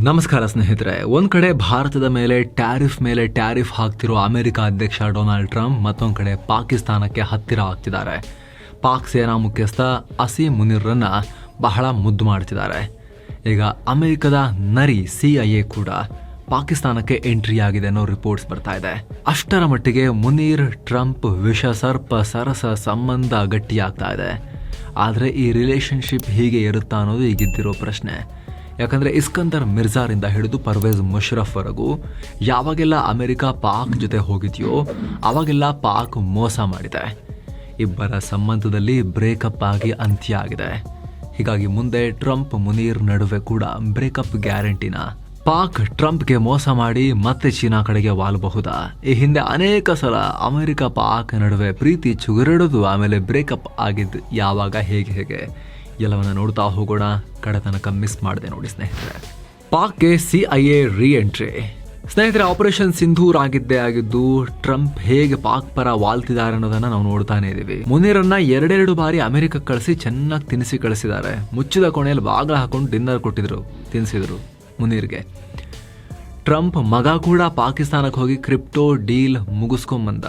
ನಮಸ್ಕಾರ ಸ್ನೇಹಿತರೆ. ಒಂದ್ ಕಡೆ ಭಾರತದ ಮೇಲೆ ಟ್ಯಾರಿಫ್ ಹಾಕ್ತಿರೋ ಅಮೆರಿಕ ಅಧ್ಯಕ್ಷ ಡೊನಾಲ್ಡ್ ಟ್ರಂಪ್ ಮತ್ತೊಂದ್ ಕಡೆ ಪಾಕಿಸ್ತಾನಕ್ಕೆ ಹತ್ತಿರ ಆಗ್ತಿದ್ದಾರೆ. ಪಾಕ್ ಸೇನಾ ಮುಖ್ಯಸ್ಥ ಅಸೀಂ ಮುನಿರ್ರನ್ನ ಬಹಳ ಮುದ್ದು ಮಾಡ್ತಿದ್ದಾರೆ. ಈಗ ಅಮೆರಿಕದ ನರಿ CIA ಕೂಡ ಪಾಕಿಸ್ತಾನಕ್ಕೆ ಎಂಟ್ರಿ ಆಗಿದೆ ಅನ್ನೋ ರಿಪೋರ್ಟ್ಸ್ ಬರ್ತಾ ಇದೆ. ಅಷ್ಟರ ಮಟ್ಟಿಗೆ ಮುನೀರ್ ಟ್ರಂಪ್ ವಿಷಸರ್ಪ ಸರಸ ಸಂಬಂಧ ಗಟ್ಟಿಯಾಗ್ತಾ ಇದೆ. ಆದರೆ ಈ ರಿಲೇಶನ್ಶಿಪ್ ಹೀಗೆ ಇರುತ್ತಾ ಅನ್ನೋದು ಈಗಿದ್ದಿರೋ ಪ್ರಶ್ನೆ. ಯಾಕಂದರೆ ಇಸ್ಕಂದರ್ ಮಿರ್ಜಾರಿಂದ ಹಿಡಿದು ಪರ್ವೇಜ್ ಮುಷರಫ್ ವರೆಗೂ ಯಾವಾಗೆಲ್ಲ ಅಮೆರಿಕ ಪಾಕ್ ಜೊತೆ ಹೋಗಿದೆಯೋ ಅವಾಗೆಲ್ಲ ಪಾಕ್ ಮೋಸ ಮಾಡಿದೆ. ಇಬ್ಬರ ಸಂಬಂಧದಲ್ಲಿ ಬ್ರೇಕಪ್ ಆಗಿ ಅಂತ್ಯ ಆಗಿದೆ. ಹೀಗಾಗಿ ಮುಂದೆ ಟ್ರಂಪ್ ಮುನೀರ್ ನಡುವೆ ಕೂಡ ಬ್ರೇಕಪ್ ಗ್ಯಾರಂಟಿನ? ಪಾಕ್ ಟ್ರಂಪ್ಗೆ ಮೋಸ ಮಾಡಿ ಮತ್ತೆ ಚೀನಾ ಕಡೆಗೆ ವಾಲಬಹುದಾ? ಈ ಹಿಂದೆ ಅನೇಕ ಸಲ ಅಮೆರಿಕ ಪಾಕ್ ನಡುವೆ ಪ್ರೀತಿ ಚುಗುರಿಡೋದು ಆಮೇಲೆ ಬ್ರೇಕಪ್ ಆಗಿದ್ದು ಯಾವಾಗ, ಹೇಗೆ ಎಲ್ಲವನ್ನ ನೋಡ್ತಾ ಹೋಗೋಣ. ಕಡೆ ತನಕ ಮಿಸ್ ಮಾಡಿದೆ ನೋಡಿ ಸ್ನೇಹಿತರೆ. ಪಾಕ್ಗೆ CIA ರೀ ಎಂಟ್ರಿ. ಸ್ನೇಹಿತರೆ, ಆಪರೇಷನ್ ಸಿಂಧೂರ್ ಆಗಿದ್ದು ಟ್ರಂಪ್ ಹೇಗೆ ಪಾಕ್ ಪರ ವಾಲ್ತಿದ್ದಾರೆ ಅನ್ನೋದನ್ನ ನಾವು ನೋಡ್ತಾನೆ ಇದೀವಿ. ಮುನೀರನ್ನ ಎರಡೆರಡು ಬಾರಿ ಅಮೆರಿಕ ಕಳಿಸಿ ಚೆನ್ನಾಗಿ ತಿನ್ನಿಸಿ ಕಳಿಸಿದ್ದಾರೆ. ಮುಚ್ಚಿದ ಕೋಣೆಯಲ್ಲಿ ಬಾಗಿಲು ಹಾಕೊಂಡು ಡಿನ್ನರ್ ತಿನ್ನಿಸಿದ್ರು ಮುನೀರ್ಗೆ. ಟ್ರಂಪ್ ಮಗ ಕೂಡ ಪಾಕಿಸ್ತಾನಕ್ಕೆ ಹೋಗಿ ಕ್ರಿಪ್ಟೋ ಡೀಲ್ ಮುಗಿಸ್ಕೊಂಬಂದ.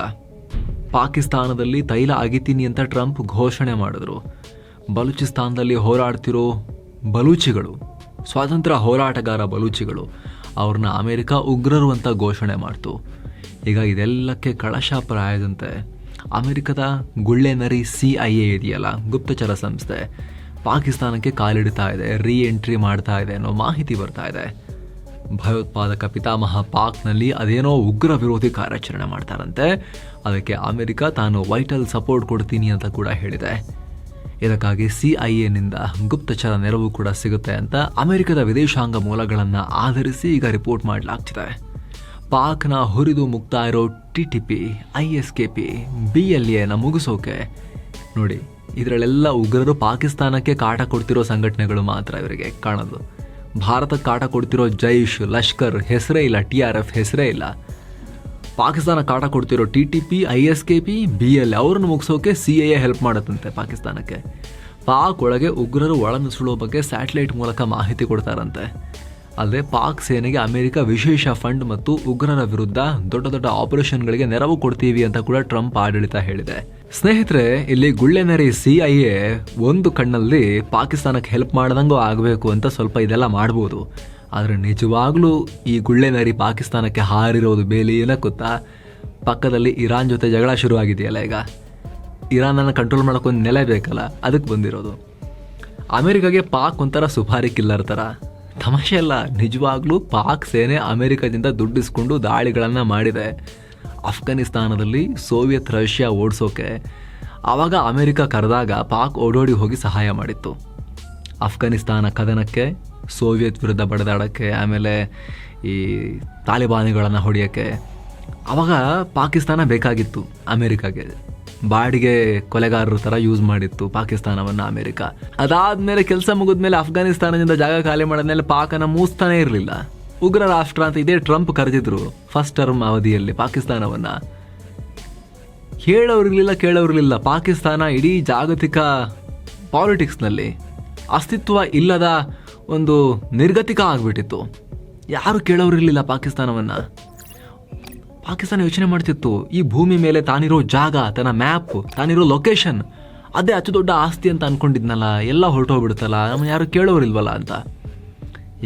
ಪಾಕಿಸ್ತಾನದಲ್ಲಿ ತೈಲ ಅಗಿತೀನಿ ಅಂತ ಟ್ರಂಪ್ ಘೋಷಣೆ ಮಾಡಿದ್ರು. ಬಲೂಚಿಸ್ತಾನದಲ್ಲಿ ಹೋರಾಡ್ತಿರೋ ಬಲೂಚಿಗಳು, ಸ್ವಾತಂತ್ರ್ಯ ಹೋರಾಟಗಾರ ಬಲೂಚಿಗಳು, ಅವ್ರನ್ನ ಅಮೆರಿಕ ಉಗ್ರರು ಅಂತ ಘೋಷಣೆ ಮಾಡ್ತು. ಈಗ ಇದೆಲ್ಲಕ್ಕೆ ಕಳಶಾಪ್ರಾಯದಂತೆ ಅಮೆರಿಕದ ಗುಳ್ಳೆ ನರಿ CIA ಇದೆಯಲ್ಲ, ಗುಪ್ತಚರ ಸಂಸ್ಥೆ, ಪಾಕಿಸ್ತಾನಕ್ಕೆ ಕಾಲಿಡ್ತಾ ಇದೆ, ರೀ ಎಂಟ್ರಿ ಮಾಡ್ತಾ ಇದೆ ಅನ್ನೋ ಮಾಹಿತಿ ಬರ್ತಾ ಇದೆ. ಭಯೋತ್ಪಾದಕ ಪಿತಾಮಹ ಪಾಕ್ನಲ್ಲಿ ಅದೇನೋ ಉಗ್ರ ವಿರೋಧಿ ಕಾರ್ಯಾಚರಣೆ ಮಾಡ್ತಾರಂತೆ. ಅದಕ್ಕೆ ಅಮೆರಿಕ ತಾನು ವೈಟಲ್ ಸಪೋರ್ಟ್ ಕೊಡ್ತೀನಿ ಅಂತ ಕೂಡ ಹೇಳಿದೆ. ಇದಕ್ಕಾಗಿ CIAನಿಂದ ಗುಪ್ತಚರ ನೆರವು ಕೂಡ ಸಿಗುತ್ತೆ ಅಂತ ಅಮೆರಿಕದ ವಿದೇಶಾಂಗ ಮೂಲಗಳನ್ನು ಆಧರಿಸಿ ಈಗ ರಿಪೋರ್ಟ್ ಮಾಡಲಾಗ್ತಿದೆ. ಪಾಕ್ನ ಹುರಿದು ಮುಗ್ತಾ ಇರೋ TTP, ISKP, BLAನ ಮುಗಿಸೋಕೆ ನೋಡಿ, ಇದರಲ್ಲೆಲ್ಲ ಉಗ್ರರು ಪಾಕಿಸ್ತಾನಕ್ಕೆ ಕಾಟ ಕೊಡ್ತಿರೋ ಸಂಘಟನೆಗಳು ಮಾತ್ರ ಇವರಿಗೆ ಕಾಣೋದು. ಭಾರತಕ್ಕೆ ಕಾಟ ಕೊಡ್ತಿರೋ ಜೈಷ್, ಲಷ್ಕರ್ ಹೆಸರೇ ಇಲ್ಲ, TRF ಹೆಸರೇ ಇಲ್ಲ. ಪಾಕಿಸ್ತಾನ ಕಾಟ ಕೊಡ್ತಿರೋ TTP, ISKP, BLA ಅವ್ರನ್ನ ಮುಗಿಸೋಕೆ CIA ಹೆಲ್ಪ್ ಮಾಡುತ್ತಂತೆ ಪಾಕಿಸ್ತಾನಕ್ಕೆ. ಪಾಕ್ ಒಳಗೆ ಉಗ್ರರು ಒಳನುಸುಳೋ ಬಗ್ಗೆ ಸ್ಯಾಟಲೈಟ್ ಮೂಲಕ ಮಾಹಿತಿ ಕೊಡ್ತಾರಂತೆ. ಅಲ್ಲದೆ ಪಾಕ್ ಸೇನೆಗೆ ಅಮೆರಿಕ ವಿಶೇಷ ಫಂಡ್ ಮತ್ತು ಉಗ್ರರ ವಿರುದ್ಧ ದೊಡ್ಡ ದೊಡ್ಡ ಆಪರೇಷನ್ಗಳಿಗೆ ನೆರವು ಕೊಡ್ತೀವಿ ಅಂತ ಕೂಡ ಟ್ರಂಪ್ ಆಡಳಿತ ಹೇಳಿದೆ. ಸ್ನೇಹಿತರೆ, ಇಲ್ಲಿ ಗುಳ್ಳೆನರಿ CIA ಒಂದು ಕಣ್ಣಲ್ಲಿ ಪಾಕಿಸ್ತಾನಕ್ಕೆ ಹೆಲ್ಪ್ ಮಾಡ್ದಂಗೂ ಆಗಬೇಕು ಅಂತ ಸ್ವಲ್ಪ ಇದೆಲ್ಲ ಮಾಡ್ಬೋದು. ಆದರೆ ನಿಜವಾಗ್ಲೂ ಈ ಗುಳ್ಳೆನರಿ ಪಾಕಿಸ್ತಾನಕ್ಕೆ ಹಾರಿರೋದು ಬೇಲಿ ಏನಕ್ಕೆ ಗೊತ್ತಾ? ಪಕ್ಕದಲ್ಲಿ ಇರಾನ್ ಜೊತೆ ಜಗಳ ಶುರು ಆಗಿದೆಯಲ್ಲ. ಈಗ ಇರಾನನ್ನು ಕಂಟ್ರೋಲ್ ಮಾಡೋಕ್ಕೊಂದು ನೆಲೆ ಬೇಕಲ್ಲ, ಅದಕ್ಕೆ ಬಂದಿರೋದು. ಅಮೆರಿಕಾಗೆ ಪಾಕ್ ಒಂಥರ ಸುಪಾರಿ ಕಿಲ್ಲರ್ ಥರ. ತಮಾಷೆ ಅಲ್ಲ, ನಿಜವಾಗ್ಲೂ ಪಾಕ್ ಸೇನೆ ಅಮೆರಿಕದಿಂದ ದುಡ್ಡಿಸ್ಕೊಂಡು ದಾಳಿಗಳನ್ನು ಮಾಡಿದೆ. ಅಫ್ಘಾನಿಸ್ತಾನದಲ್ಲಿ ಸೋವಿಯತ್ ರಷ್ಯಾ ಓಡಿಸೋಕೆ ಆವಾಗ ಅಮೆರಿಕ ಕರೆದಾಗ ಪಾಕ್ ಓಡೋಡಿ ಹೋಗಿ ಸಹಾಯ ಮಾಡಿತ್ತು. ಅಫ್ಘಾನಿಸ್ತಾನ ಕದನಕ್ಕೆ, ಸೋವಿಯತ್ ವಿರುದ್ಧ ಬಡಿದಾಡೋಕ್ಕೆ, ಆಮೇಲೆ ಈ ತಾಲಿಬಾನಿಗಳನ್ನು ಹೊಡೆಯೋಕ್ಕೆ ಆವಾಗ ಪಾಕಿಸ್ತಾನ ಬೇಕಾಗಿತ್ತು ಅಮೆರಿಕಾಗೆ. ಬಾಡಿಗೆ ಕೊಲೆಗಾರರ ಥರ ಯೂಸ್ ಮಾಡಿತ್ತು ಪಾಕಿಸ್ತಾನವನ್ನು ಅಮೆರಿಕ. ಅದಾದಮೇಲೆ ಕೆಲಸ ಮುಗಿದ್ಮೇಲೆ ಅಫ್ಘಾನಿಸ್ತಾನದಿಂದ ಜಾಗ ಖಾಲಿ ಮಾಡಿದ್ಮೇಲೆ ಪಾಕನ್ನು ಮೂಸ್ತಾನೇ ಇರಲಿಲ್ಲ. ಉಗ್ರ ರಾಷ್ಟ್ರ ಅಂತ ಇದೇ ಟ್ರಂಪ್ ಕರೆದಿದ್ರು ಫಸ್ಟ್ ಟರ್ಮ್ ಅವಧಿಯಲ್ಲಿ ಪಾಕಿಸ್ತಾನವನ್ನು. ಕೇಳೋರಿರಲಿಲ್ಲ. ಪಾಕಿಸ್ತಾನ ಇಡೀ ಜಾಗತಿಕ ಪಾಲಿಟಿಕ್ಸ್ನಲ್ಲಿ ಅಸ್ತಿತ್ವ ಇಲ್ಲದ ಒಂದು ನಿರ್ಗತಿಕ ಆಗಿಬಿಟ್ಟಿತ್ತು. ಯಾರು ಕೇಳೋರಿರಲಿಲ್ಲ ಪಾಕಿಸ್ತಾನವನ್ನು. ಪಾಕಿಸ್ತಾನ ಯೋಚನೆ ಮಾಡ್ತಿತ್ತು, ಈ ಭೂಮಿ ಮೇಲೆ ತಾನಿರೋ ಜಾಗ, ತನ್ನ ಮ್ಯಾಪ್, ತಾನಿರೋ ಲೊಕೇಶನ್ ಅದೇ ಅಷ್ಟು ದೊಡ್ಡ ಆಸ್ತಿ ಅಂತ ಅನ್ಕೊಂಡಿದ್ನಲ್ಲ, ಎಲ್ಲ ಹೊರಟೋಗ್ಬಿಡುತ್ತಲ್ಲ, ನಮ್ಮ ಯಾರು ಕೇಳೋರಿಲ್ವಲ್ಲ ಅಂತ.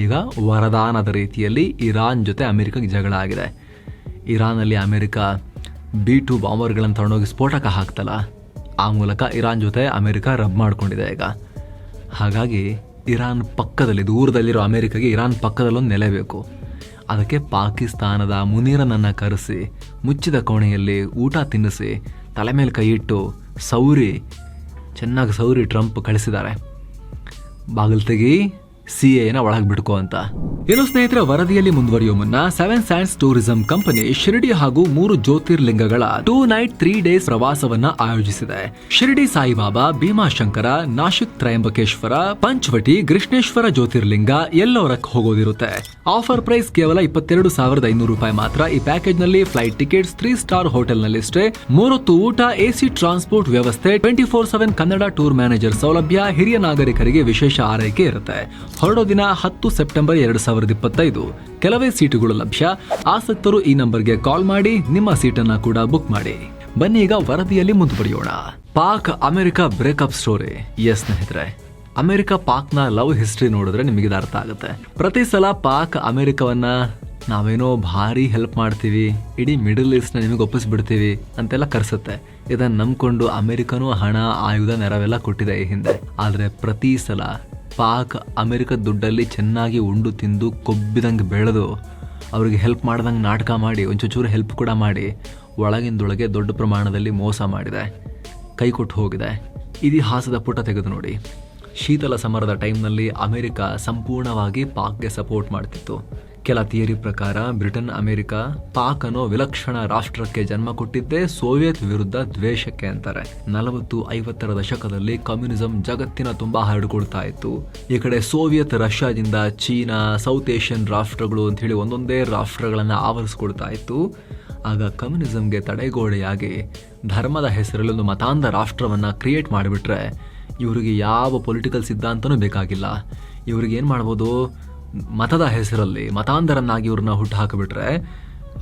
ಈಗ ವರದಾನದ ರೀತಿಯಲ್ಲಿ ಇರಾನ್ ಜೊತೆ ಅಮೆರಿಕಕ್ಕೆ ಜಗಳ ಆಗಿದೆ. ಇರಾನಲ್ಲಿ ಅಮೆರಿಕ B-2 ಬಾಂಬರ್ಗಳನ್ನು ತಗೊಂಡೋಗಿ ಸ್ಫೋಟಕ ಹಾಕ್ತಲ್ಲ, ಆ ಮೂಲಕ ಇರಾನ್ ಜೊತೆ ಅಮೆರಿಕ ರಬ್ ಮಾಡ್ಕೊಂಡಿದೆ ಈಗ. ಹಾಗಾಗಿ ಇರಾನ್ ಪಕ್ಕದಲ್ಲಿ, ದೂರದಲ್ಲಿರೋ ಅಮೆರಿಕಾಗೆ ಇರಾನ್ ಪಕ್ಕದಲ್ಲೊಂದು ನೆಲೆ ಬೇಕು. ಅದಕ್ಕೆ ಪಾಕಿಸ್ತಾನದ ಮುನೀರನನ್ನು ಕರೆಸಿ ಮುಚ್ಚಿದ ಕೋಣೆಯಲ್ಲಿ ಊಟ ತಿನ್ನಿಸಿ ತಲೆ ಮೇಲೆ ಕೈ ಇಟ್ಟು ಚೆನ್ನಾಗಿ ಸೌರಿ ಟ್ರಂಪ್ ಕಳಿಸಿದ್ದಾರೆ. ಬಾಗಿಲು ತೆಗಿ, CAನ ಒಳಗೆ ಬಿಡ್ಕೋ ಅಂತ. ಏನು ಸ್ನೇಹಿತರೆ, ವರದಿಯಲ್ಲಿ ಮುಂದುವರಿಯುವ ಮುನ್ನ 7 ಸ್ಯಾಂಡ್ಸ್ ಟೂರಿಸಂ ಕಂಪನಿ ಶಿರಡಿ ಹಾಗೂ 3 ಜ್ಯೋತಿರ್ಲಿಂಗಗಳ 2 ನೈಟ್ 3 ಡೇಸ್ ಪ್ರವಾಸವನ್ನ ಆಯೋಜಿಸಿದೆ. ಶಿರಡಿ ಸಾಯಿಬಾಬಾ, ಭೀಮಾಶಂಕರ, ನಾಶಿಕ್ ತ್ರಯಂಬಕೇಶ್ವರ, ಪಂಚವಟಿ, ಕೃಷ್ಣೇಶ್ವರ ಜ್ಯೋತಿರ್ಲಿಂಗ ಎಲ್ಲವರಕ್ಕೆ ಹೋಗೋದಿರುತ್ತೆ. ಆಫರ್ ಪ್ರೈಸ್ ಕೇವಲ 22,500 ರೂಪಾಯಿ ಮಾತ್ರ. ಈ ಪ್ಯಾಕೇಜ್ ನಲ್ಲಿ ಫ್ಲೈಟ್ ಟಿಕೆಟ್ಸ್, 3 ಸ್ಟಾರ್ ಹೋಟೆಲ್ ನಲ್ಲಿ ಸ್ಟೇ, 3 ಹೊತ್ತು ಊಟ, AC ಟ್ರಾನ್ಸ್ಪೋರ್ಟ್ ವ್ಯವಸ್ಥೆ, 24/7 ಕನ್ನಡ ಟೂರ್ ಮ್ಯಾನೇಜರ್ ಸೌಲಭ್ಯ, ಹಿರಿಯ ನಾಗರಿಕರಿಗೆ ವಿಶೇಷ ಆರೈಕೆ ಇರುತ್ತೆ. ಹೊರಡೋ ದಿನ 10 ಸೆಪ್ಟೆಂಬರ್ 2025. ಕೆಲವೇ ಸೀಟುಗಳು ಲಭ್ಯ. ಆಸಕ್ತರು ಈ ನಂಬರ್ಗೆ ಕಾಲ್ ಮಾಡಿ ನಿಮ್ಮ ಸೀಟನ್ನ ಕೂಡ ಬುಕ್ ಮಾಡಿ. ಬನ್ನಿ ಈಗ ವರದಿಯಲ್ಲಿ ಮುಂದುವರಿಯೋಣ. Pak America breakup story. Yes ಸ್ನೇಹಿತರೆ, ಅಮೆರಿಕ ಪಾಕ್ನ ಲವ್ ಹಿಸ್ಟ್ರಿ ನೋಡಿದ್ರೆ ನಿಮಗೆ ಅರ್ಥ ಆಗುತ್ತೆ. ಪ್ರತಿ ಸಲ ಪಾಕ್ ಅಮೆರಿಕವನ್ನ ನಾವೇನೋ ಭಾರಿ ಹೆಲ್ಪ್ ಮಾಡ್ತೀವಿ, ಇಡೀ ಮಿಡಲ್ ಈಸ್ಟ್ನ ನಿಮಗೆ ಒಪ್ಪಿಸ್ಬಿಡ್ತೀವಿ ಅಂತೆಲ್ಲ ಕರ್ಸುತ್ತೆ. ಇದನ್ನ ನಂಬ್ಕೊಂಡು ಅಮೆರಿಕನೂ ಹಣ, ಆಯುಧ, ನೆರವೆಲ್ಲ ಕೊಟ್ಟಿದೆ ಈ ಹಿಂದೆ. ಆದ್ರೆ ಪ್ರತಿ ಸಲ ಪಾಕ್ ಅಮೆರಿಕದ ದುಡ್ಡಲ್ಲಿ ಚೆನ್ನಾಗಿ ಉಂಡು ತಿಂದು ಕೊಬ್ಬಿದಂಗೆ ಬೆಳೆದು ಅವ್ರಿಗೆ ಹೆಲ್ಪ್ ಮಾಡ್ದಂಗೆ ನಾಟಕ ಮಾಡಿ ಒಂಚೂರು ಹೆಲ್ಪ್ ಕೂಡ ಮಾಡಿ ಒಳಗಿಂದೊಳಗೆ ದೊಡ್ಡ ಪ್ರಮಾಣದಲ್ಲಿ ಮೋಸ ಮಾಡಿದೆ, ಕೈ ಕೊಟ್ಟು ಹೋಗಿದೆ. ಇತಿಹಾಸದ ಪುಟ ತೆಗೆದು ನೋಡಿ. ಶೀತಲ ಸಮರದ ಟೈಮ್ನಲ್ಲಿ ಅಮೆರಿಕ ಸಂಪೂರ್ಣವಾಗಿ ಪಾಕ್ಗೆ ಸಪೋರ್ಟ್ ಮಾಡ್ತಿತ್ತು. ಕೆಲ ಥಿಯರಿ ಪ್ರಕಾರ ಬ್ರಿಟನ್ ಅಮೆರಿಕ ಪಾಕ್ ಅನ್ನೋ ವಿಲಕ್ಷಣ ರಾಷ್ಟ್ರಕ್ಕೆ ಜನ್ಮ ಕೊಟ್ಟಿದ್ದೇ ಸೋವಿಯತ್ ವಿರುದ್ಧ ದ್ವೇಷಕ್ಕೆ ಅಂತಾರೆ. 40-50ರ ದಶಕದಲ್ಲಿ ಕಮ್ಯುನಿಸಂ ಜಗತ್ತಿನ ತುಂಬಾ ಹರಡಿಕೊಳ್ತಾ ಇತ್ತು. ಈ ಕಡೆ ಸೋವಿಯತ್ ರಷ್ಯಾದಿಂದ ಚೀನಾ, ಸೌತ್ ಏಷ್ಯನ್ ರಾಷ್ಟ್ರಗಳು ಅಂತ ಹೇಳಿ ಒಂದೊಂದೇ ರಾಷ್ಟ್ರಗಳನ್ನ ಆವರಿಸ್ಕೊಳ್ತಾ ಇತ್ತು. ಆಗ ಕಮ್ಯುನಿಸಂಗೆ ತಡೆಗೋಡೆಯಾಗಿ ಧರ್ಮದ ಹೆಸರಲ್ಲಿ ಒಂದು ಮತಾಂಧ ರಾಷ್ಟ್ರವನ್ನ ಕ್ರಿಯೇಟ್ ಮಾಡಿಬಿಟ್ರೆ ಇವರಿಗೆ ಯಾವ ಪೊಲಿಟಿಕಲ್ ಸಿದ್ಧಾಂತನೂ ಬೇಕಾಗಿಲ್ಲ. ಇವ್ರಿಗೆ ಏನು ಮಾಡ್ಬೋದು, ಮತದ ಹೆಸರಲ್ಲಿ ಮತಾಂಧರನ್ನಾಗಿ ಇವ್ರನ್ನ ಹುಟ್ಟು ಹಾಕಿಬಿಟ್ರೆ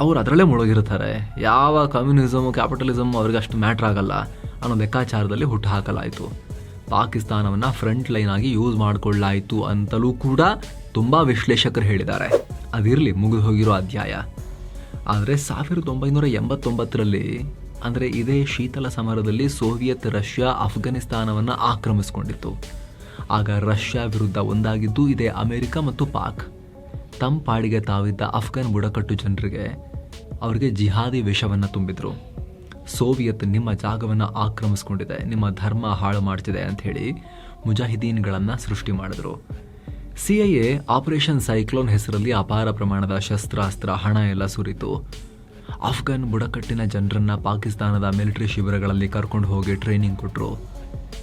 ಅವ್ರು ಅದರಲ್ಲೇ ಮುಳುಗಿರ್ತಾರೆ. ಯಾವ ಕಮ್ಯುನಿಸಮ್, ಕ್ಯಾಪಿಟಲಿಸಮ್ ಅವ್ರಿಗೆ ಅಷ್ಟು ಮ್ಯಾಟ್ರ್ ಆಗಲ್ಲ ಅನ್ನೋ ಲೆಕ್ಕಾಚಾರದಲ್ಲಿ ಹುಟ್ಟು ಹಾಕಲಾಯಿತು. ಪಾಕಿಸ್ತಾನವನ್ನು ಫ್ರಂಟ್ ಲೈನ್ ಆಗಿ ಯೂಸ್ ಮಾಡಿಕೊಳ್ಳಾಯಿತು ಅಂತಲೂ ಕೂಡ ತುಂಬ ವಿಶ್ಲೇಷಕರು ಹೇಳಿದ್ದಾರೆ. ಅದಿರಲಿ, ಮುಗಿದು ಹೋಗಿರೋ ಅಧ್ಯಾಯ. ಆದರೆ 1989ರಲ್ಲಿ ಅಂದರೆ ಇದೇ ಶೀತಲ ಸಮರದಲ್ಲಿ ಸೋವಿಯತ್ ರಷ್ಯಾ ಅಫ್ಘಾನಿಸ್ತಾನವನ್ನು ಆಕ್ರಮಿಸಿಕೊಂಡಿತ್ತು. ಆಗ ರಷ್ಯಾ ವಿರುದ್ಧ ಒಂದಾಗಿದ್ದು ಇದೇ ಅಮೆರಿಕ ಮತ್ತು ಪಾಕ್. ತಮ್ಮ ಪಾಡಿಗೆ ತಾವಿದ್ದ ಅಫ್ಘಾನ್ ಬುಡಕಟ್ಟು ಜನರಿಗೆ ಅವರಿಗೆ ಜಿಹಾದಿ ವಿಷವನ್ನು ತುಂಬಿದ್ರು. ಸೋವಿಯತ್ ನಿಮ್ಮ ಜಾಗವನ್ನು ಆಕ್ರಮಿಸ್ಕೊಂಡಿದೆ, ನಿಮ್ಮ ಧರ್ಮ ಹಾಳು ಮಾಡ್ತಿದೆ ಅಂತ ಹೇಳಿ ಮುಜಾಹಿದೀನ್ಗಳನ್ನು ಸೃಷ್ಟಿ ಮಾಡಿದ್ರು. CIA ಆಪರೇಷನ್ ಸೈಕ್ಲೋನ್ ಹೆಸರಲ್ಲಿ ಅಪಾರ ಪ್ರಮಾಣದ ಶಸ್ತ್ರಾಸ್ತ್ರ, ಹಣ ಎಲ್ಲ ಸುರಿತು. ಅಫ್ಘಾನ್ ಬುಡಕಟ್ಟಿನ ಜನರನ್ನ ಪಾಕಿಸ್ತಾನದ ಮಿಲಿಟರಿ ಶಿಬಿರಗಳಲ್ಲಿ ಕರ್ಕೊಂಡು ಹೋಗಿ ಟ್ರೈನಿಂಗ್ ಕೊಟ್ಟರು.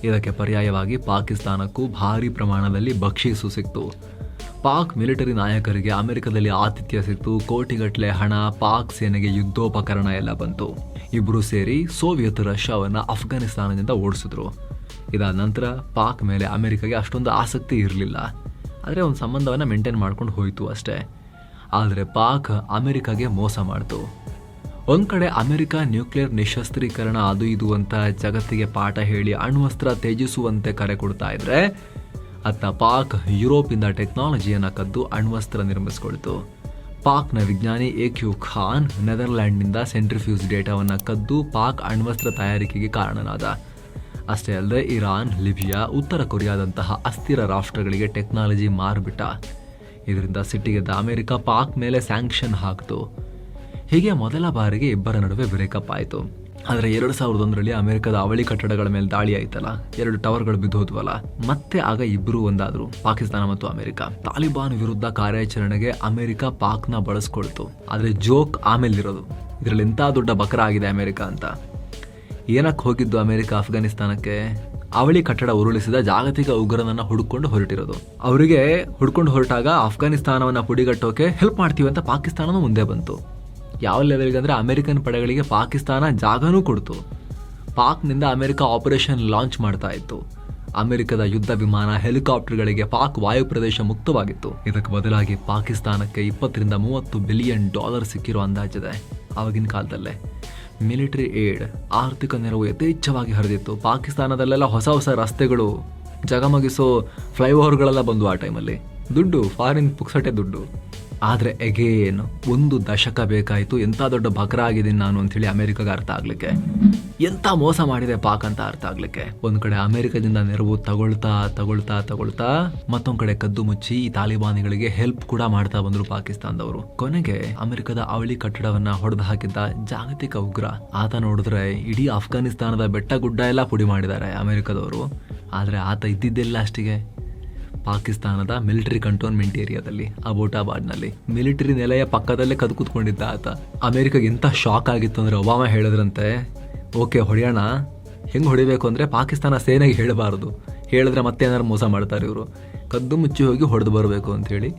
ಇದಕ್ಕೆ ಪರ್ಯಾಯವಾಗಿ ಪಾಕಿಸ್ತಾನಕ್ಕೂ ಭಾರಿ ಪ್ರಮಾಣದಲ್ಲಿ ಬಕ್ಷೀಸು ಸಿಕ್ತು. ಪಾಕ್ ಮಿಲಿಟರಿ ನಾಯಕರಿಗೆ ಅಮೆರಿಕದಲ್ಲಿ ಆತಿಥ್ಯ ಸಿಕ್ತು. ಕೋಟಿಗಟ್ಟಲೆ ಹಣ, ಪಾಕ್ ಸೇನೆಗೆ ಯುದ್ಧೋಪಕರಣ ಎಲ್ಲ ಬಂತು. ಇಬ್ಬರು ಸೇರಿ ಸೋವಿಯತ್ ರಷ್ಯಾವನ್ನು ಅಫ್ಘಾನಿಸ್ತಾನದಿಂದ ಓಡಿಸಿದ್ರು. ಇದಾದ ನಂತರ ಪಾಕ್ ಮೇಲೆ ಅಮೆರಿಕಗೆ ಅಷ್ಟೊಂದು ಆಸಕ್ತಿ ಇರಲಿಲ್ಲ. ಆದರೆ ಒಂದು ಸಂಬಂಧವನ್ನು ಮೇಂಟೈನ್ ಮಾಡ್ಕೊಂಡು ಹೋಯಿತು ಅಷ್ಟೇ. ಆದರೆ ಪಾಕ್ ಅಮೆರಿಕಾಗೆ ಮೋಸ ಮಾಡ್ತು. ಒಂದು ಕಡೆ ಅಮೆರಿಕ ನ್ಯೂಕ್ಲಿಯರ್ ನಿಶಸ್ತ್ರೀಕರಣ ಅದು ಇದು ಅಂತ ಜಗತ್ತಿಗೆ ಪಾಠ ಹೇಳಿ ಅಣ್ವಸ್ತ್ರ ತ್ಯಜಿಸುವಂತೆ ಕರೆ ಕೊಡ್ತಾ ಇದ್ರೆ, ಅತ್ತ ಪಾಕ್ ಯುರೋಪಿಂದ ಟೆಕ್ನಾಲಜಿಯನ್ನು ಕದ್ದು ಅಣ್ವಸ್ತ್ರ ನಿರ್ಮಿಸ್ಕೊಳ್ತು. ಪಾಕ್ನ ವಿಜ್ಞಾನಿ AQ ಖಾನ್ ನೆದರ್ಲ್ಯಾಂಡ್ನಿಂದ ಸೆಂಟ್ರಿಫ್ಯೂಸ್ ಡೇಟಾವನ್ನು ಕದ್ದು ಪಾಕ್ ಅಣ್ವಸ್ತ್ರ ತಯಾರಿಕೆಗೆ ಕಾರಣನಾದ. ಅಷ್ಟೇ ಅಲ್ಲದೆ ಇರಾನ್, ಲಿಬಿಯಾ, ಉತ್ತರ ಕೊರಿಯಾದಂತಹ ಅಸ್ಥಿರ ರಾಷ್ಟ್ರಗಳಿಗೆ ಟೆಕ್ನಾಲಜಿ ಮಾರ್ಬಿಟ್ಟ. ಇದರಿಂದ ಸಿಟ್ಟಿಗೆದ್ದ ಅಮೆರಿಕ ಪಾಕ್ ಮೇಲೆ ಸ್ಯಾಂಕ್ಷನ್ ಹಾಕ್ತು. ಹೀಗೆ ಮೊದಲ ಬಾರಿಗೆ ಇಬ್ಬರ ನಡುವೆ ಬ್ರೇಕಪ್ ಆಯಿತು. ಆದರೆ 2001ರಲ್ಲಿ ಅಮೆರಿಕದ ಅವಳಿ ಕಟ್ಟಡಗಳ ಮೇಲೆ ದಾಳಿ ಆಯ್ತಲ್ಲ, 2 ಟವರ್ಗಳು ಬಿದ್ದೋದ್ವಲ್ಲ, ಮತ್ತೆ ಆಗ ಇಬ್ಬರು ಒಂದಾದ್ರು, ಪಾಕಿಸ್ತಾನ ಮತ್ತು ಅಮೆರಿಕ. ತಾಲಿಬಾನ್ ವಿರುದ್ಧ ಕಾರ್ಯಾಚರಣೆಗೆ ಅಮೆರಿಕ ಪಾಕ್ನ ಬಳಸ್ಕೊಳ್ತು. ಆದರೆ ಜೋಕ್ ಆಮೇಲಿರೋದು, ಇದರಲ್ಲಿ ಎಂಥ ದೊಡ್ಡ ಬಕರ ಆಗಿದೆ ಅಮೆರಿಕ ಅಂತ. ಏನಕ್ಕೆ ಹೋಗಿದ್ದು ಅಮೆರಿಕ ಅಫ್ಘಾನಿಸ್ತಾನಕ್ಕೆ? ಅವಳಿ ಕಟ್ಟಡ ಉರುಳಿಸಿದ ಜಾಗತಿಕ ಉಗ್ರನನ್ನ ಹುಡುಕೊಂಡು ಹೊರಟಿರೋದು. ಅವರಿಗೆ ಹುಡ್ಕೊಂಡು ಹೊರಟಾಗ ಅಫ್ಘಾನಿಸ್ತಾನವನ್ನು ಪುಡಿಗಟ್ಟೋಕೆ ಹೆಲ್ಪ್ ಮಾಡ್ತೀವಿ ಅಂತ ಪಾಕಿಸ್ತಾನನೂ ಮುಂದೆ ಬಂತು. ಯಾವ ಲೆವೆಲ್ಗೆ ಅಂದರೆ ಅಮೆರಿಕನ್ ಪಡೆಗಳಿಗೆ ಪಾಕಿಸ್ತಾನ ಜಾಗನೂ ಕೊಡ್ತು. ಪಾಕ್ನಿಂದ ಅಮೆರಿಕ ಆಪರೇಷನ್ ಲಾಂಚ್ ಮಾಡ್ತಾ ಇತ್ತು. ಅಮೆರಿಕದ ಯುದ್ಧ ವಿಮಾನ, ಹೆಲಿಕಾಪ್ಟರ್ಗಳಿಗೆ ಪಾಕ್ ವಾಯು ಪ್ರದೇಶ ಮುಕ್ತವಾಗಿತ್ತು. ಇದಕ್ಕೆ ಬದಲಾಗಿ ಪಾಕಿಸ್ತಾನಕ್ಕೆ $20-30 ಬಿಲಿಯನ್ ಸಿಕ್ಕಿರೋ ಅಂದಾಜಿದೆ. ಆವಾಗಿನ ಕಾಲದಲ್ಲೇ ಮಿಲಿಟರಿ ಏಡ್, ಆರ್ಥಿಕ ನೆರವು ಯಥೇಚ್ಛವಾಗಿ ಹರಿದಿತ್ತು. ಪಾಕಿಸ್ತಾನದಲ್ಲೆಲ್ಲ ಹೊಸ ಹೊಸ ರಸ್ತೆಗಳು, ಜಗಮಗಿಸೋ ಫ್ಲೈಓವರ್ಗಳೆಲ್ಲ ಬಂದು ಆ ಟೈಮಲ್ಲಿ. ದುಡ್ಡು, ಫಾರಿನ್ ಪುಕ್ಸಟೆ ದುಡ್ಡು. ಆದರೆ ಎಗೇನ್ 1 ದಶಕ ಬೇಕಾಯಿತು ಎಂಥ ದೊಡ್ಡ ಬಕರ ಆಗಿದ್ದೀನಿ ನಾನು ಅಂಥೇಳಿ ಅಮೆರಿಕಾಗೆ ಅರ್ಥ ಆಗಲಿಕ್ಕೆ, ಎಂಥ ಮೋಸ ಮಾಡಿದೆ ಪಾಕ್ ಅಂತ ಅರ್ಥ ಆಗಲಿಕ್ಕೆ. ಒಂದು ಕಡೆ ಅಮೆರಿಕದಿಂದ ನೆರವು ತಗೊಳ್ತಾ ಮತ್ತೊಂದು ಕಡೆ ಕದ್ದು ಮುಚ್ಚಿ ಈ ತಾಲಿಬಾನಿಗಳಿಗೆ ಹೆಲ್ಪ್ ಕೂಡ ಮಾಡ್ತಾ ಬಂದರು ಪಾಕಿಸ್ತಾನದವರು. ಕೊನೆಗೆ ಅಮೆರಿಕದ ಅವಳಿ ಕಟ್ಟಡವನ್ನ ಹೊಡೆದು ಹಾಕಿದ್ದ ಜಾಗತಿಕ ಉಗ್ರ ಆತ ನೋಡಿದ್ರೆ ಇಡೀ ಅಫ್ಘಾನಿಸ್ತಾನದ ಬೆಟ್ಟ ಗುಡ್ಡ ಎಲ್ಲ ಪುಡಿ ಮಾಡಿದ್ದಾರೆ ಅಮೆರಿಕದವರು. ಆದರೆ ಆತ ಇದ್ದಿದ್ದೆಲ್ಲ ಅಷ್ಟಿಗೆ ಪಾಕಿಸ್ತಾನದ ಮಿಲಿಟರಿ ಕಂಟೋನ್ಮೆಂಟ್ ಏರಿಯಾದಲ್ಲಿ, ಅಬೋಟಾಬಾದ್ನಲ್ಲಿ ಮಿಲಿಟರಿ ನೆಲೆಯ ಪಕ್ಕದಲ್ಲೇ ಕದ್ದು ಕೂತ್ಕೊಂಡಿದ್ದ ಆತ. ಅಮೆರಿಕಾಗೆ ಎಂಥ ಶಾಕ್ ಆಗಿತ್ತು ಅಂದರೆ ಒಬಾಮಾ ಹೇಳಿದ್ರಂತೆ, ಓಕೆ ಹೊಡೆಯೋಣ, ಹೆಂಗೆ ಹೊಡಿಬೇಕು ಅಂದರೆ ಪಾಕಿಸ್ತಾನ ಸೇನೆಗೆ ಹೇಳಬಾರ್ದು, ಹೇಳಿದ್ರೆ ಮತ್ತೆ ಏನಾದ್ರು ಮೋಸ ಮಾಡ್ತಾರೆ ಇವರು, ಕದ್ದು ಮುಚ್ಚಿ ಹೋಗಿ ಹೊಡೆದು ಬರಬೇಕು ಅಂಥೇಳಿ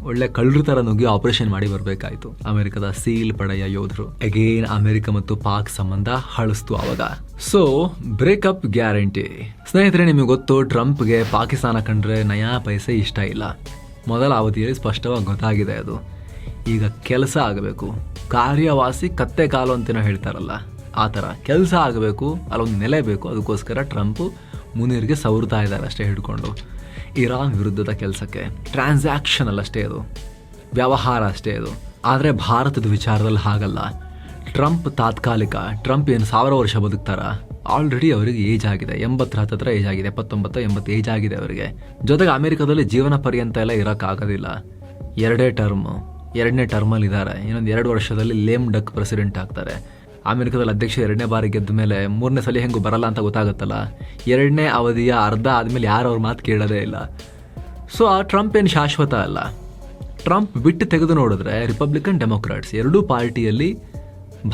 ಒಳ್ಳೆ ಕಳ್ಳರ ಥರ ನುಗ್ಗಿ ಆಪರೇಷನ್ ಮಾಡಿ ಬರಬೇಕಾಯಿತು ಅಮೆರಿಕದ ಸೀಲ್ ಪಡೆಯ ಯೋಧರು. ಅಗೇನ್ ಅಮೆರಿಕ ಮತ್ತು ಪಾಕ್ ಸಂಬಂಧ ಹಳಿಸ್ತು ಅವಾಗ. So breakup guarantee. ಸ್ನೇಹಿತರೆ, ನಿಮಗೆ ಗೊತ್ತು, ಟ್ರಂಪ್ಗೆ ಪಾಕಿಸ್ತಾನ ಕಂಡ್ರೆ ನಯಾ ಪೈಸೆ ಇಷ್ಟ ಇಲ್ಲ. ಮೊದಲ ಅವಧಿಯಲ್ಲಿ ಸ್ಪಷ್ಟವಾಗಿ ಗೊತ್ತಾಗಿದೆ ಅದು. ಈಗ ಕೆಲಸ ಆಗಬೇಕು. ಕಾರ್ಯವಾಸಿ ಕತ್ತೆ ಕಾಲು ಅಂತೇನೋ ಹೇಳ್ತಾರಲ್ಲ, ಆ ಥರ ಕೆಲಸ ಆಗಬೇಕು, ಅಲ್ಲೊಂದು ನೆಲೆ ಬೇಕು. ಅದಕ್ಕೋಸ್ಕರ ಟ್ರಂಪು ಮುನೀರ್ಗೆ ಸವರ್ತಾ ಇದ್ದಾರೆ ಅಷ್ಟೇ ಹಿಡ್ಕೊಂಡು. ಇರಾನ್ ವಿರುದ್ಧದ ಕೆಲಸಕ್ಕೆ ಟ್ರಾನ್ಸಾಕ್ಷನಲ್ ಅಷ್ಟೇ ಅದು, ವ್ಯವಹಾರ ಅಷ್ಟೇ ಅದು. ಆದರೆ ಭಾರತದ ವಿಚಾರದಲ್ಲಿ ಹಾಗಲ್ಲ. ಟ್ರಂಪ್ ತಾತ್ಕಾಲಿಕ. ಟ್ರಂಪ್ ಏನು 1000 ವರ್ಷ ಬದುಕ್ತಾರ? ಆಲ್ರೆಡಿ ಅವರಿಗೆ ಏಜ್ ಆಗಿದೆ, 80 ಹತ್ತಿರ ಏಜ್ ಆಗಿದೆ, 79-80 ಏಜ್ ಆಗಿದೆ ಅವರಿಗೆ. ಜೊತೆಗೆ ಅಮೆರಿಕದಲ್ಲಿ ಜೀವನ ಪರ್ಯಂತ ಎಲ್ಲ ಇರೋಕ್ಕಾಗೋದಿಲ್ಲ. 2 ಟರ್ಮ್, 2ನೇ ಟರ್ಮಲ್ಲಿ ಇದ್ದಾರೆ. ಇನ್ನೊಂದು 2 ವರ್ಷದಲ್ಲಿ ಲೇಮ್ ಡಕ್ ಪ್ರೆಸಿಡೆಂಟ್ ಆಗ್ತಾರೆ. ಅಮೆರಿಕದಲ್ಲಿ ಅಧ್ಯಕ್ಷ 2ನೇ ಬಾರಿ ಗೆದ್ದ ಮೇಲೆ 3ನೇ ಸಲ ಹೆಂಗೂ ಬರಲ್ಲ ಅಂತ ಗೊತ್ತಾಗುತ್ತಲ್ಲ. 2ನೇ ಅವಧಿಯ ಅರ್ಧ ಆದಮೇಲೆ ಯಾರು ಅವ್ರ ಮಾತು ಕೇಳೋದೇ ಇಲ್ಲ. ಸೊ ಆ ಟ್ರಂಪ್ ಏನು ಶಾಶ್ವತ ಅಲ್ಲ. ಟ್ರಂಪ್ ಬಿಟ್ಟು ತೆಗೆದು ನೋಡಿದ್ರೆ ರಿಪಬ್ಲಿಕನ್ ಡೆಮೊಕ್ರಾಟ್ಸ್ ಎರಡೂ ಪಾರ್ಟಿಯಲ್ಲಿ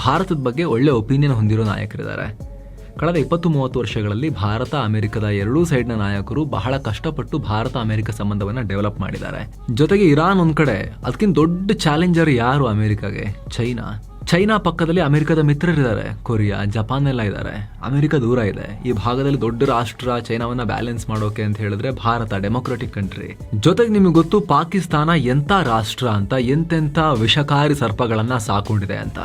ಭಾರತದ ಬಗ್ಗೆ ಒಳ್ಳೆ ಒಪಿನಿಯನ್ ಹೊಂದಿರೋ ನಾಯಕರಿದ್ದಾರೆ. ಕಳೆದ 20-30 ವರ್ಷಗಳಲ್ಲಿ ಭಾರತ ಅಮೆರಿಕದ ಎರಡೂ ಸೈಡ್ನ ನಾಯಕರು ಬಹಳ ಕಷ್ಟಪಟ್ಟು ಭಾರತ ಅಮೆರಿಕ ಸಂಬಂಧವನ್ನು ಡೆವಲಪ್ ಮಾಡಿದ್ದಾರೆ. ಜೊತೆಗೆ ಇರಾನ್ ಒಂದು ಕಡೆ, ಅದಕ್ಕಿಂತ ದೊಡ್ಡ ಚಾಲೆಂಜರ್ ಯಾರು ಅಮೆರಿಕಾಗೆ? ಚೈನಾ ಪಕ್ಕದಲ್ಲಿ ಅಮೆರಿಕದ ಮಿತ್ರರಿದ್ದಾರೆ. ಕೊರಿಯಾ, ಜಪಾನ್ ಎಲ್ಲ ಇದ್ದಾರೆ. ಅಮೆರಿಕ ದೂರ ಇದೆ. ಈ ಭಾಗದಲ್ಲಿ ದೊಡ್ಡ ರಾಷ್ಟ್ರ ಚೈನಾವನ್ನ ಬ್ಯಾಲೆನ್ಸ್ ಮಾಡೋಕೆ ಅಂತ ಹೇಳಿದ್ರೆ ಭಾರತ ಡೆಮೊಕ್ರಾಟಿಕ್ ಕಂಟ್ರಿ. ಜೊತೆಗೆ ನಿಮಗೆ ಗೊತ್ತು ಪಾಕಿಸ್ತಾನ ಎಂಥ ರಾಷ್ಟ್ರ ಅಂತ, ಎಂತೆಂಥ ವಿಷಕಾರಿ ಸರ್ಪಗಳನ್ನ ಸಾಕೊಂಡಿದೆ ಅಂತ.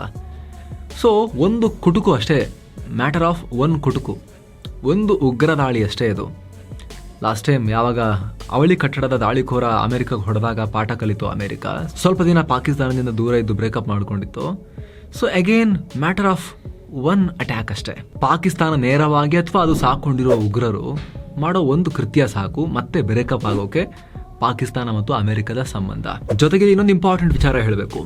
ಸೊ ಒಂದು ಕುಟುಕು ಅಷ್ಟೇ, ಮ್ಯಾಟರ್ ಆಫ್ ಒನ್ ಕುಟುಕು, ಒಂದು ಉಗ್ರ ದಾಳಿ ಅಷ್ಟೇ ಇದು. ಲಾಸ್ಟ್ ಟೈಮ್ ಯಾವಾಗ ಅವಳಿ ಕಟ್ಟಡದ ದಾಳಿಕೋರ ಅಮೆರಿಕಗೆ ಹೊಡೆದಾಗ ಪಾಠ ಕಲಿತು ಅಮೆರಿಕ. ಸ್ವಲ್ಪ ದಿನ ಪಾಕಿಸ್ತಾನದಿಂದ ದೂರ ಇದ್ದು ಬ್ರೇಕಪ್ ಮಾಡ್ಕೊಂಡಿತ್ತು. So again matter of one attack ಅಷ್ಟೇ. ಪಾಕಿಸ್ತಾನ ನೇರವಾಗಿ ಅಥವಾ ಅದು ಸಾಕೊಂಡಿರೋ ಉಗ್ರರು ಮಾಡೋ ಒಂದು ಕೃತ್ಯ ಸಾಕು ಮತ್ತೆ ಬ್ರೇಕಪ್ ಆಗೋಕೆ ಪಾಕಿಸ್ತಾನ ಮತ್ತು ಅಮೆರಿಕದ ಸಂಬಂಧ. ಜೊತೆಗೆ ಇನ್ನೊಂದು ಇಂಪಾರ್ಟೆಂಟ್ ವಿಚಾರ ಹೇಳಬೇಕು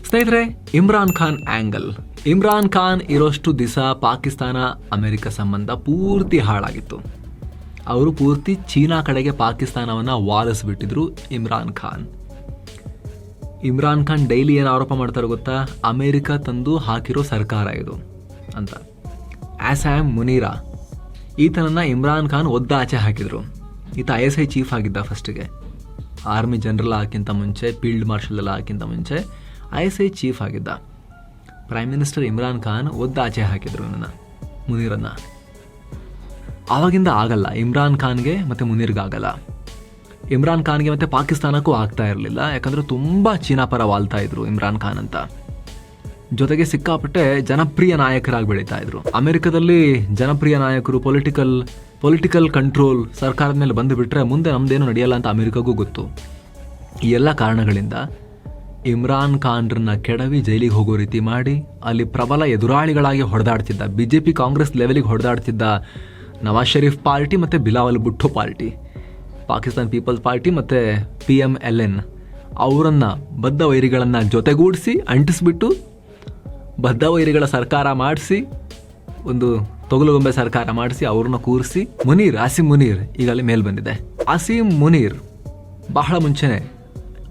ಸ್ನೇಹಿತರೆ, ಇಮ್ರಾನ್ ಖಾನ್ ಆ್ಯಂಗಲ್. ಇಮ್ರಾನ್ ಖಾನ್ ಇರೋಷ್ಟು ದಿವಸ ಪಾಕಿಸ್ತಾನ ಅಮೆರಿಕ ಸಂಬಂಧ ಪೂರ್ತಿ ಹಾಳಾಗಿತ್ತು. ಅವರು ಪೂರ್ತಿ ಚೀನಾ ಕಡೆಗೆ ಪಾಕಿಸ್ತಾನವನ್ನು ವಾಲಿಸ್ಬಿಟ್ಟಿದ್ರು ಇಮ್ರಾನ್ ಖಾನ್ ಡೈಲಿ ಏನು ಆರೋಪ ಮಾಡ್ತಾರೆ ಗೊತ್ತಾ? ಅಮೆರಿಕ ತಂದು ಹಾಕಿರೋ ಸರ್ಕಾರ ಇದು ಅಂತ. ಆಸಾಮ್ ಮುನೀರಾ ಈತನನ್ನು ಇಮ್ರಾನ್ ಖಾನ್ ಒದ್ದಾಚೆ ಹಾಕಿದರು. ಈತ ISI ಚೀಫ್ ಆಗಿದ್ದ ಫಸ್ಟಿಗೆ. ಆರ್ಮಿ ಜನರಲ್ ಹಾಕಿಂತ ಮುಂಚೆ, ಫೀಲ್ಡ್ ಮಾರ್ಷಲ್ ಎಲ್ಲ ಹಾಕಿಂತ ಮುಂಚೆ ISI ಚೀಫ್ ಆಗಿದ್ದ. ಪ್ರೈಮ್ ಮಿನಿಸ್ಟರ್ ಇಮ್ರಾನ್ ಖಾನ್ ಒದ್ದಾಚೆ ಹಾಕಿದ್ರು ಮುನೀರನ್ನು. ಆವಾಗಿಂದ ಆಗಲ್ಲ ಇಮ್ರಾನ್ ಖಾನ್ಗೆ ಮತ್ತು ಮುನೀರ್ಗಾಗಲ್ಲ. ಇಮ್ರಾನ್ ಖಾನ್ಗೆ ಮತ್ತು ಪಾಕಿಸ್ತಾನಕ್ಕೂ ಆಗ್ತಾ ಇರಲಿಲ್ಲ, ಯಾಕಂದರೆ ತುಂಬ ಚೀನಾ ಪರ ವಾಲ್ತಾ ಇದ್ರು ಇಮ್ರಾನ್ ಖಾನ್ ಅಂತ. ಜೊತೆಗೆ ಜನಪ್ರಿಯ ನಾಯಕರಾಗಿ ಬೆಳೀತಾ ಇದ್ರು. ಅಮೆರಿಕದಲ್ಲಿ ಜನಪ್ರಿಯ ನಾಯಕರು, ಪೊಲಿಟಿಕಲ್ ಕಂಟ್ರೋಲ್ ಸರ್ಕಾರದ ಮೇಲೆ ಬಂದು ಬಿಟ್ಟರೆ ಮುಂದೆ ನಮ್ದೇನು ನಡೆಯಲ್ಲ ಅಂತ ಅಮೆರಿಕಗೂ ಗೊತ್ತು. ಈ ಎಲ್ಲ ಕಾರಣಗಳಿಂದ ಇಮ್ರಾನ್ ಖಾನ್ರನ್ನ ಕೆಡವಿ ಜೈಲಿಗೆ ಹೋಗೋ ರೀತಿ ಮಾಡಿ ಅಲ್ಲಿ ಪ್ರಬಲ ಎದುರಾಳಿಗಳಾಗಿ ಹೊಡೆದಾಡ್ತಿದ್ದ, BJP ಕಾಂಗ್ರೆಸ್ ಲೆವೆಲಿಗೆ ಹೊಡೆದಾಡ್ತಿದ್ದ ನವಾಜ್ ಶರೀಫ್ ಪಾರ್ಟಿ ಮತ್ತು Bilawal Bhutto party, Pakistan people's party ಮತ್ತು PMLN ಅವರನ್ನು ಬದ್ಧ ವೈರಿಗಳನ್ನು ಜೊತೆಗೂಡಿಸಿ ಅಂಟಿಸ್ಬಿಟ್ಟು ಬದ್ಧ ವೈರಿಗಳ ಸರ್ಕಾರ ಮಾಡಿಸಿ, ಒಂದು ತೊಗಲುಗೊಂಬೆ ಸರ್ಕಾರ ಮಾಡಿಸಿ ಅವ್ರನ್ನ ಕೂರಿಸಿ ಆಸಿಮ್ ಮುನೀರ್ ಈಗ ಅಲ್ಲಿ ಮೇಲೆ ಬಂದಿದೆ. ಆಸಿಮ್ ಮುನೀರ್ ಬಹಳ ಮುಂಚೆನೆ,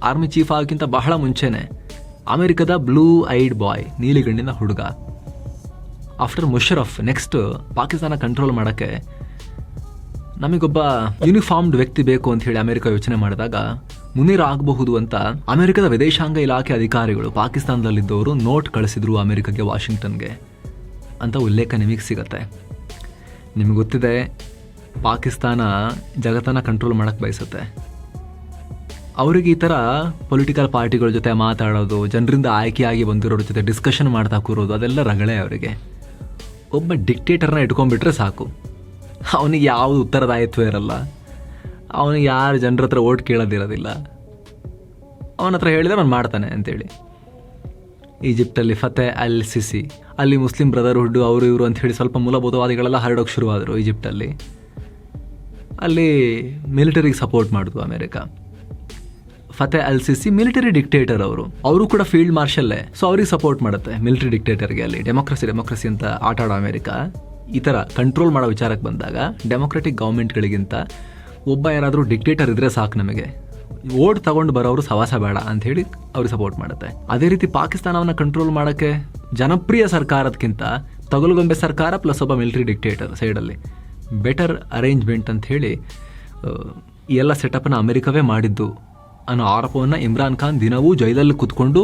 ಆರ್ಮಿ ಚೀಫ್ ಆಗೋಕ್ಕಿಂತ ಬಹಳ ಮುಂಚೆನೆ ಅಮೆರಿಕದ ಬ್ಲೂ ಐಡ್ ಬಾಯ್, ನೀಲಿಗಣ್ಣಿನ ಹುಡುಗ. After Musharraf next Pakistan control ಮಾಡೋಕ್ಕೆ ನಮಗೊಬ್ಬ ಯೂನಿಫಾರ್ಮ್ಡ್ ವ್ಯಕ್ತಿ ಬೇಕು ಅಂತ ಹೇಳಿ ಅಮೆರಿಕ ಯೋಚನೆ ಮಾಡಿದಾಗ ಮುನೀರ್ ಆಗಬಹುದು ಅಂತ ಅಮೆರಿಕದ ವಿದೇಶಾಂಗ ಇಲಾಖೆ ಅಧಿಕಾರಿಗಳು ಪಾಕಿಸ್ತಾನದಲ್ಲಿದ್ದವರು ನೋಟ್ ಕಳಿಸಿದ್ರು ಅಮೆರಿಕಗೆ, ವಾಷಿಂಗ್ಟನ್ಗೆ ಅಂತ ಉಲ್ಲೇಖ ನಿಮಗೆ ಸಿಗತ್ತೆ. ನಿಮಗೆ ಗೊತ್ತಿದೆ ಪಾಕಿಸ್ತಾನ ಜಗತ್ತನ್ನು ಕಂಟ್ರೋಲ್ ಮಾಡೋಕ್ಕೆ ಬಯಸುತ್ತೆ. ಅವರಿಗೆ ಈ ಥರ ಪೊಲಿಟಿಕಲ್ ಪಾರ್ಟಿಗಳ ಜೊತೆ ಮಾತಾಡೋದು, ಜನರಿಂದ ಆಯ್ಕೆಯಾಗಿ ಬಂದಿರೋರ ಜೊತೆ ಡಿಸ್ಕಷನ್ ಮಾಡ್ತಾ ಕೂರೋದು, ಅದೆಲ್ಲ ರಗಳೆ ಅವರಿಗೆ. ಒಬ್ಬ ಡಿಕ್ಟೇಟರ್ನ ಇಟ್ಕೊಂಡ್ಬಿಟ್ರೆ ಸಾಕು, ಅವನಿಗೆ ಯಾವುದು ಉತ್ತರದಾಯಿತ್ವ ಇರಲ್ಲ, ಅವನಿಗೆ ಯಾರು ಜನರ ಹತ್ರ ಓಟ್ ಕೇಳೋದಿರೋದಿಲ್ಲ, ಅವನ ಹತ್ರ ಹೇಳಿದ್ರೆ ಅವನು ಮಾಡ್ತಾನೆ ಅಂತೇಳಿ. ಈಜಿಪ್ಟಲ್ಲಿ ಫತೆ ಅಲ್ ಸಿಸಿ, ಅಲ್ಲಿ ಮುಸ್ಲಿಂ ಬ್ರದರ್ಹುಡ್ ಅವರು ಇವರು ಅಂಥೇಳಿ ಸ್ವಲ್ಪ ಮೂಲಭೂತವಾದಿಗಳೆಲ್ಲ ಹರಡೋಕ್ಕೆ ಶುರುವಾದರು ಈಜಿಪ್ಟಲ್ಲಿ. ಅಲ್ಲಿ ಮಿಲಿಟರಿಗೆ ಸಪೋರ್ಟ್ ಮಾಡಿದ್ವು ಅಮೆರಿಕ. ಫತೆ ಅಲ್ ಸಿಸಿ ಮಿಲಿಟರಿ ಡಿಕ್ಟೇಟರ್, ಅವರು ಕೂಡ ಫೀಲ್ಡ್ ಮಾರ್ಷಲ್ಲೇ, ಸೊ ಅವ್ರಿಗೆ ಸಪೋರ್ಟ್ ಮಾಡುತ್ತೆ ಮಿಲಿಟರಿ ಡಿಕ್ಟೇಟರ್ಗೆ. ಅಲ್ಲಿ ಡೆಮೋಕ್ರಸಿ ಅಂತ ಆಟ ಆಡೋ ಅಮೆರಿಕ ಈ ಥರ ಕಂಟ್ರೋಲ್ ಮಾಡೋ ವಿಚಾರಕ್ಕೆ ಬಂದಾಗ ಡೆಮೊಕ್ರೆಟಿಕ್ ಗೌರ್ಮೆಂಟ್ಗಳಿಗಿಂತ ಒಬ್ಬ ಯಾರಾದರೂ ಡಿಕ್ಟೇಟರ್ ಇದ್ದರೆ ಸಾಕು, ನಮಗೆ ಓಟ್ ತಗೊಂಡು ಬರೋರು ಸವಾಸ ಬೇಡ ಅಂಥೇಳಿ ಅವ್ರಿಗೆ ಸಪೋರ್ಟ್ ಮಾಡುತ್ತೆ. ಅದೇ ರೀತಿ ಪಾಕಿಸ್ತಾನವನ್ನು ಕಂಟ್ರೋಲ್ ಮಾಡೋಕ್ಕೆ ಜನಪ್ರಿಯ ಸರ್ಕಾರದಕ್ಕಿಂತ ತಗುಲುಗೊಂಬೆ ಸರ್ಕಾರ ಪ್ಲಸ್ ಒಬ್ಬ ಮಿಲಿಟರಿ ಡಿಕ್ಟೇಟರ್ ಸೈಡಲ್ಲಿ ಬೆಟರ್ ಅರೇಂಜ್ಮೆಂಟ್ ಅಂತ ಹೇಳಿ ಈ ಎಲ್ಲ ಸೆಟಪ್ನ ಅಮೆರಿಕವೇ ಮಾಡಿದ್ದು ಅನ್ನೋ ಆರೋಪವನ್ನು ಇಮ್ರಾನ್ ಖಾನ್ ದಿನವೂ ಜೈಲಲ್ಲಿ ಕುತ್ಕೊಂಡು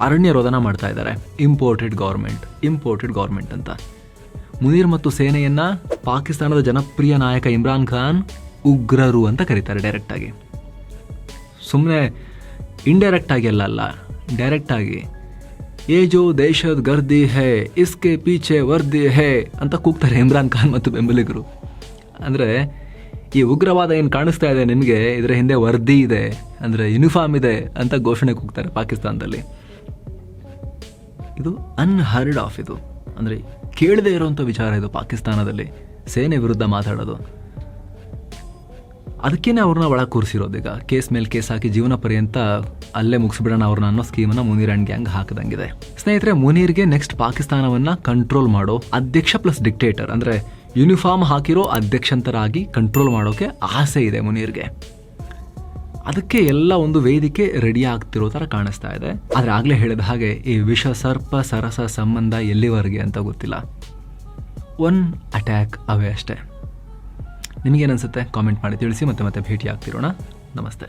ಅರಣ್ಯ ರೋದನ ಮಾಡ್ತಾ ಇದ್ದಾರೆ. ಇಂಪೋರ್ಟೆಡ್ ಗೌರ್ಮೆಂಟ್ ಅಂತ. ಮುನೀರ್ ಮತ್ತು ಸೇನೆಯನ್ನು ಪಾಕಿಸ್ತಾನದ ಜನಪ್ರಿಯ ನಾಯಕ ಇಮ್ರಾನ್ ಖಾನ್ ಉಗ್ರರು ಅಂತ ಕರೀತಾರೆ ಡೈರೆಕ್ಟಾಗಿ. ಸುಮ್ಮನೆ ಇಂಡೈರೆಕ್ಟಾಗಿ ಅಲ್ಲ, ಡೈರೆಕ್ಟಾಗಿ ಏ ಜೋ ದೇಶದ ಗರ್ದಿ ಹೇ ಇಸ್ಕೆ ಪೀಚೆ ವರ್ದಿ ಹೇ ಅಂತ ಕೂಗ್ತಾರೆ ಇಮ್ರಾನ್ ಖಾನ್ ಮತ್ತು ಬೆಂಬಲಿಗರು. ಅಂದರೆ ಈ ಉಗ್ರವಾದ ಏನು ಕಾಣಿಸ್ತಾ ಇದೆ ನಿಮಗೆ, ಇದರ ಹಿಂದೆ ವರ್ದಿ ಇದೆ, ಅಂದರೆ ಯೂನಿಫಾರ್ಮ್ ಇದೆ ಅಂತ ಘೋಷಣೆ ಕೂಗ್ತಾರೆ ಪಾಕಿಸ್ತಾನದಲ್ಲಿ. ಇದು ಅನ್ಹರ್ಡ್ ಆಫ್. ಇದು ಅಂದರೆ ಕೇಳದೇ ಇರೋವಂಥ ವಿಚಾರ ಇದು ಪಾಕಿಸ್ತಾನದಲ್ಲಿ ಸೇನೆ ವಿರುದ್ಧ ಮಾತಾಡೋದು. ಅದಕ್ಕೇ ಅವ್ರನ್ನ ಒಳಗೆ ಕೂರಿಸಿರೋದು. ಈಗ ಕೇಸ್ ಮೇಲೆ ಕೇಸ್ ಹಾಕಿ ಜೀವನ ಪರ್ಯಂತ ಅಲ್ಲೇ ಮುಗಿಸ್ಬಿಡೋಣ ಅವ್ರನ್ನ ಅನ್ನೋ ಸ್ಕೀಮನ್ನು ಮುನೀರ್ ಆ್ಯಂಡ್ ಗ್ಯಾಂಗ್ ಹಾಕಿದಂಗಿದೆ. ಸ್ನೇಹಿತರೆ, ಮುನೀರ್ಗೆ ನೆಕ್ಸ್ಟ್ ಪಾಕಿಸ್ತಾನವನ್ನು ಕಂಟ್ರೋಲ್ ಮಾಡೋ ಅಧ್ಯಕ್ಷ ಪ್ಲಸ್ ಡಿಕ್ಟೇಟರ್, ಅಂದರೆ ಯೂನಿಫಾರ್ಮ್ ಹಾಕಿರೋ ಅಧ್ಯಕ್ಷಂತರಾಗಿ ಕಂಟ್ರೋಲ್ ಮಾಡೋಕ್ಕೆ ಆಸೆ ಇದೆ ಮುನೀರ್ಗೆ. ಅದಕ್ಕೆ ಎಲ್ಲ ಒಂದು ವೇದಿಕೆ ರೆಡಿ ಆಗ್ತಿರೋ ಥರ ಕಾಣಿಸ್ತಾ ಇದೆ. ಆದರೆ ಆಗಲೇ ಹೇಳಿದ ಹಾಗೆ ಈ ವಿಷ ಸರ್ಪ ಸರಸ ಸಂಬಂಧ ಎಲ್ಲಿವರೆಗೆ ಅಂತ ಗೊತ್ತಿಲ್ಲ. ಒನ್ ಅಟ್ಯಾಕ್ ಅವೇ ಅಷ್ಟೇ. ನಿಮಗೇನನ್ಸುತ್ತೆ ಕಾಮೆಂಟ್ ಮಾಡಿ ತಿಳಿಸಿ. ಮತ್ತೆ ಭೇಟಿ ಆಗ್ತಿರೋಣ. ನಮಸ್ತೆ.